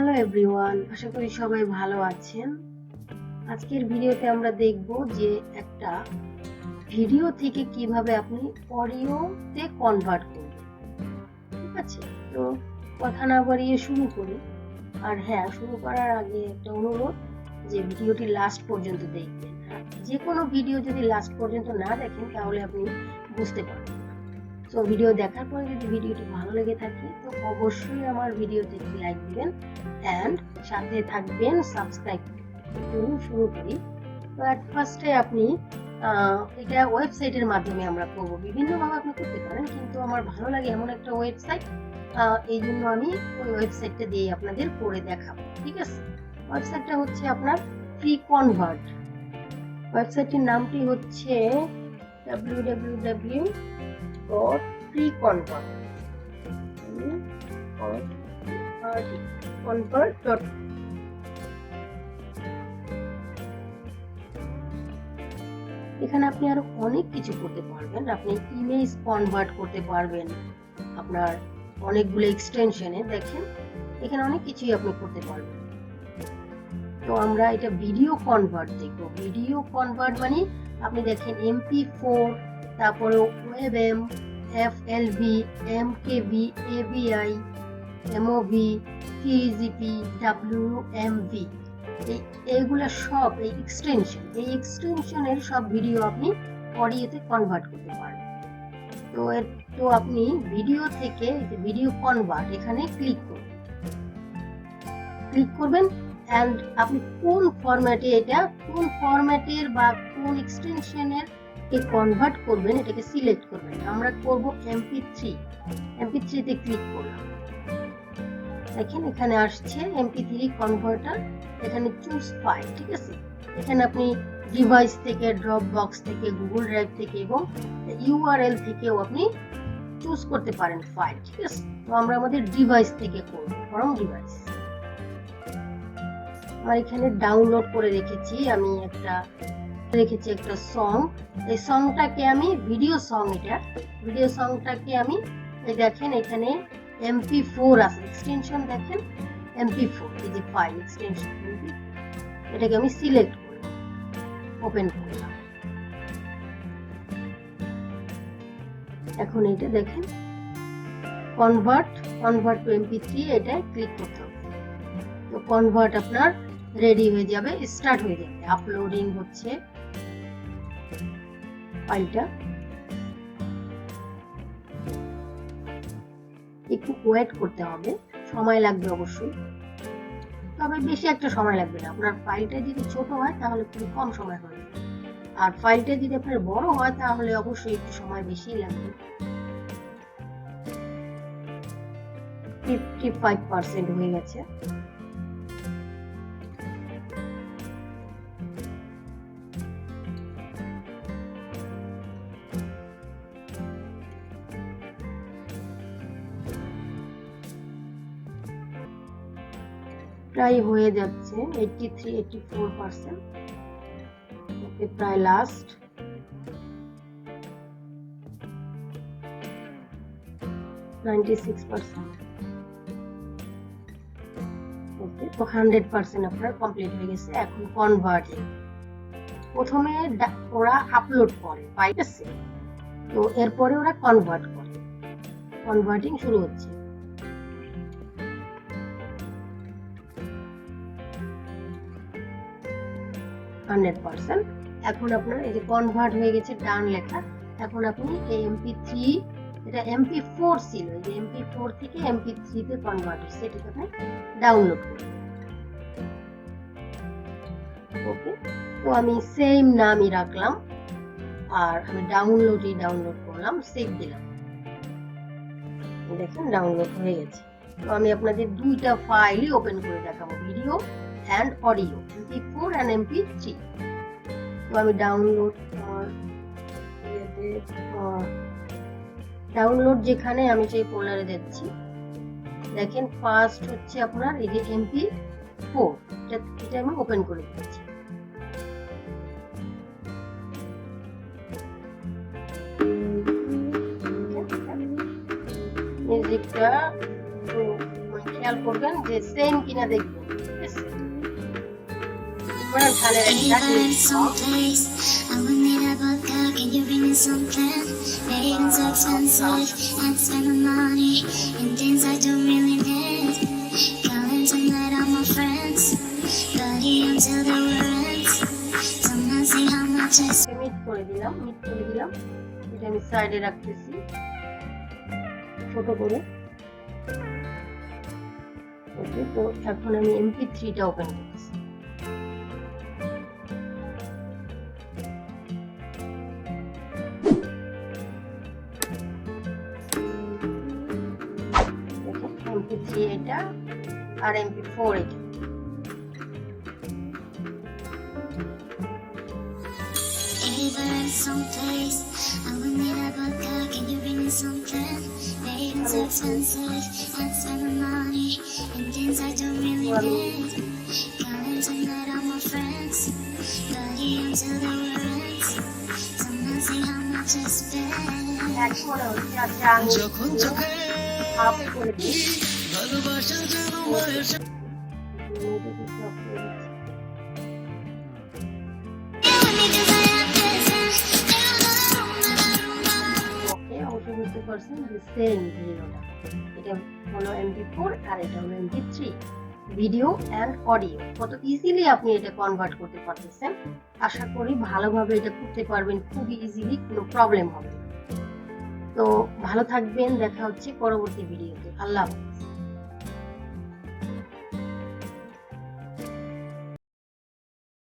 Hello everyone, আশা করি সবাই ভালো আছেন। আজকের ভিডিওতে আমরা দেখব যে একটা ভিডিও থেকে কিভাবে আপনি অডিওতে কনভার্ট করবেন। ঠিক আছে, তো কথা না বাড়িয়ে শুরু করি। আর হ্যাঁ, শুরু করার আগে একটা অনুরোধ যে ভিডিওটি লাস্ট পর্যন্ত দেখবেন। যে কোনো ভিডিও যদি লাস্ট পর্যন্ত না দেখেন তাহলে আপনি বুঝতে পারবেন না। তো ভিডিও দেখার পরে যদি ভিডিওটি ভালো লেগে থাকে তো অবশ্যই আমার ভিডিওতে একটি লাইক দিবেন এন্ড সাথে থাকবেন সাবস্ক্রাইব করুন। চলুন শুরু করি। তো এট ফার্স্টে আপনি এটা ওয়েবসাইটের মাধ্যমে আমরা করব, বিভিন্নভাবে আপনি করতে পারেন, কিন্তু আমার ভালো লাগে এমন একটা ওয়েবসাইট, এই জন্য আমি ওই ওয়েবসাইটটা দিয়ে আপনাদের করে দেখাবো। ঠিক আছে, ওয়েবসাইটটা হচ্ছে আপনার ফ্রি কনভার্ট। ওয়েবসাইটটির নামটি হচ্ছে www.freeconvert. এখানে আপনি আরো অনেক কিছু করতে পারবেন। আপনি ইমেজ কনভার্ট করতে পারবেন আপনার অনেকগুলো এক্সটেনশনে। দেখেন এখানে অনেক কিছুই আপনি করতে পারবেন। তো আমরা এটা ভিডিও কনভার্ট দেখব। ভিডিও কনভার্ট মানে আপনি দেখেন MP4, তারপরে WebM, FLV, MKV, AVI, MOV, 3GP, WMV, এইগুলা সব এই এক্সটেনশনের সব ভিডিও আপনি অডিওতে কনভার্ট করতে পারবেন। তো আপনি ভিডিও থেকে ভিডিও কনভার্ট এখানে ক্লিক করবেন এন্ড আপনি কোন ফরম্যাটের বা কোন এক্সটেনশনের কনভার্ট করবেন এটাকে সিলেক্ট করবেন। আমরা করব MP3 তে ক্লিক করলাম। দেখেন এখানে আসছে MP3 কনভার্টার, এখানে চুজ ফাইল। ঠিক আছে, এখানে আপনি ডিভাইস থেকে, ড্রপ বক্স থেকে, গুগল ড্রাইভ থেকে এবং URL থেকেও আপনি চুজ করতে পারেন ফাইল। ঠিক আছে, তো আমরা আমাদের ডিভাইস থেকে করব, ফ্রম ডিভাইস। আমার এখানে ডাউনলোড করে রেখেছি একটা সং। এই সংটাকে আমি ভিডিও সংটাকে আমি দেখেন এখানে MP4 আছে এক্সটেনশন, দেখেন MP4, এই যে ফাইল এক্সটেনশন, এটাকে আমি সিলেক্ট করে ওপেন করলাম। এখন এটা দেখেন কনভার্ট টু MP3, এটা ক্লিক করতে হবে। তো কনভার্ট আপনার রেডি হয়ে যাবে, স্টার্ট হয়ে যাবে। আপলোডিং হচ্ছে ফাইলটা, একটু ওয়েট করতে হবে, সময় লাগবে অবশ্যই, তবে বেশি একটা সময় লাগবে না। আপনার ফাইলটা যদি ছোট হয় তাহলে খুব কম সময় হবে, আর ফাইলটা যদি আপনার বড় হয় তাহলে অবশ্যই একটু সময় বেশি লাগবে। 55% হয়ে গেছে। প্রায় হয়ে যাচ্ছে 84%। ওকে, প্রায় লাস্ট 96%। ওকে, তো 100% আপনার কমপ্লিট হয়ে গেছে। এখন কনভার্টিং, প্রথমে ওরা আপলোড করে ফাইল আছে, তো এরপরে ওরা কনভার্ট করে। কনভার্টিং শুরু হচ্ছে। এখন আপনার এই যে কনভার্ট হয়ে গেছে, ডান লেখা। এখন আপনি এই MP3, এটা MP4 ছিল, এই যে MP4 থেকে MP3 তে কনভার্ট হয়েছে, এটাকে আপনি ডাউনলোড করুন। ওকে, তো আমি সেম নামই রাখলাম আর আমি ডাউনলোড করলাম, সেভ দিলাম। দেখেন ডাউনলোড হয়ে গেছে। তো আমি আপনাদের দুইটা ফাইলই ওপেন করে দেখাবো, video and audio, MP4 and MP3। তো আমি ডাউনলোড যেখানে আমি সেই ফোল্ডারে যাচ্ছি। দেখেন ফার্স্ট হচ্ছে আপনার এই যে MP4, এটা আমি ওপেন করে দিচ্ছি। মিউজিকটা খেয়াল করবেন যে সেম কিনা দেখবেন। ঠিক আছে, মানে ধানের একটা মিট করে দিলাম। এটা আমি সাইডে রাখতেছি ছোট করে। ওকে, তো এখন আমি MP3টা ওপেন করতেছি। MP3 এটা আর MP4 এটা। বুঝতে পারছেন যে সেম ভিডিওটা, এটা হলো MP4 আর এটা হলো MP3। ভিডিও এন্ড অডিও কত ইজিলি আপনি এটা কনভার্ট করতে পারতেছেন। আশা করি ভালোভাবে এটা করতে পারবেন, খুবই ইজিলি, কোনো প্রবলেম হবে না। তো ভালো থাকবেন, দেখা হচ্ছে পরবর্তী ভিডিওতে। আল্লাহ হাফেজ।